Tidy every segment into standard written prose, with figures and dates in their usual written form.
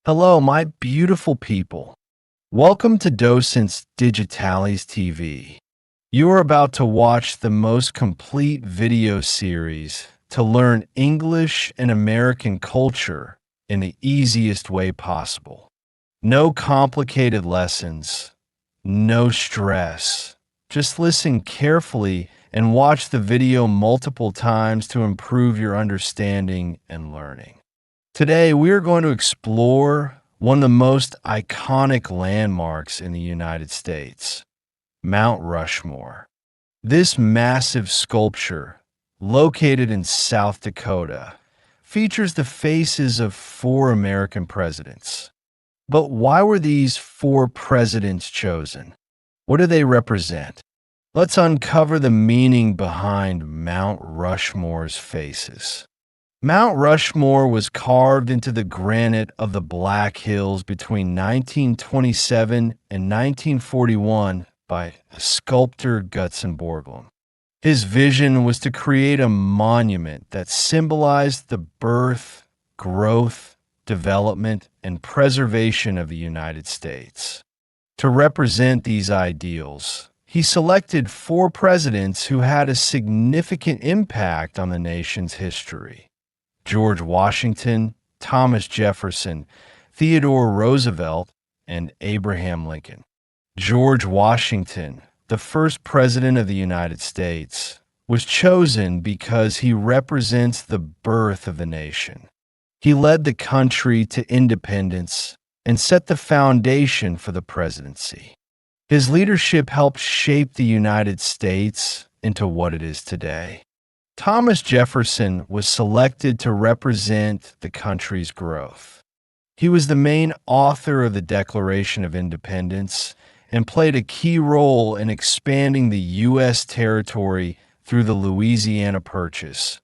Hello, my beautiful people. Welcome to Docentes DigitalesTV. You are about to watch the most complete video series to learn English and American culture in the easiest way possible. No complicated lessons, no stress. Just listen carefully and watch the video multiple times to improve your understanding and learning. Today, we are going to explore one of the most iconic landmarks in the United States, Mount Rushmore. This massive sculpture, located in South Dakota, features the faces of four American presidents. But why were these four presidents chosen? What do they represent? Let's uncover the meaning behind Mount Rushmore's faces. Mount Rushmore was carved into the granite of the Black Hills between 1927 and 1941 by sculptor Gutzon Borglum. His vision was to create a monument that symbolized the birth, growth, development, and preservation of the United States. To represent these ideals, he selected four presidents who had a significant impact on the nation's history: George Washington, Thomas Jefferson, Theodore Roosevelt, and Abraham Lincoln. George Washington, the first president of the United States, was chosen because he represents the birth of the nation. He led the country to independence and set the foundation for the presidency. His leadership helped shape the United States into what it is today. Thomas Jefferson was selected to represent the country's growth. He was the main author of the Declaration of Independence and played a key role in expanding the U.S. territory through the Louisiana Purchase,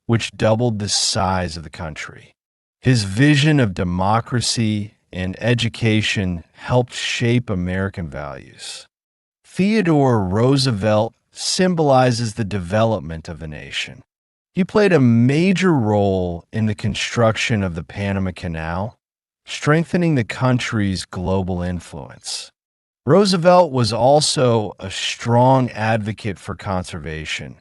which doubled the size of the country. His vision of democracy and education helped shape American values. Theodore Roosevelt symbolizes the development of the nation. He played a major role in the construction of the Panama Canal, strengthening the country's global influence. Roosevelt was also a strong advocate for conservation,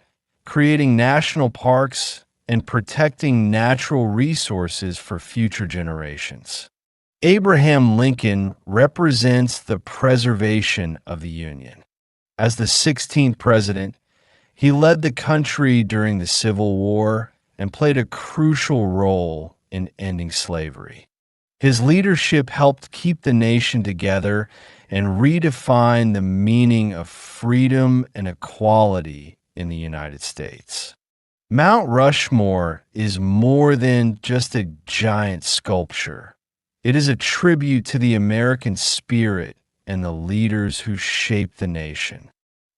creating national parks and protecting natural resources for future generations. Abraham Lincoln represents the preservation of the Union. As the 16th president, he led the country during the Civil War and played a crucial role in ending slavery. His leadership helped keep the nation together and redefine the meaning of freedom and equality in the United States. Mount Rushmore is more than just a giant sculpture. It is a tribute to the American spirit and the leaders who shaped the nation.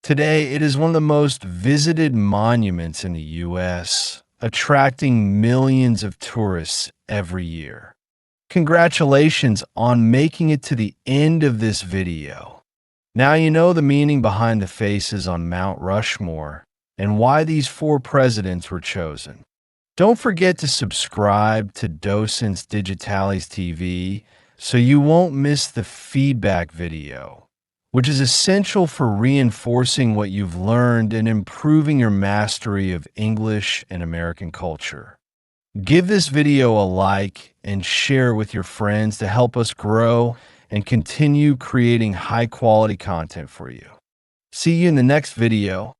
Today, it is one of the most visited monuments in the U.S., attracting millions of tourists every year. Congratulations on making it to the end of this video. Now you know the meaning behind the faces on Mount Rushmore and why these four presidents were chosen. Don't forget to subscribe to Docentes DigitalesTV so you won't miss the feedback video, which is essential for reinforcing what you've learned and improving your mastery of English and American culture. Give this video a like and share with your friends to help us grow and continue creating high-quality content for you. See you in the next video.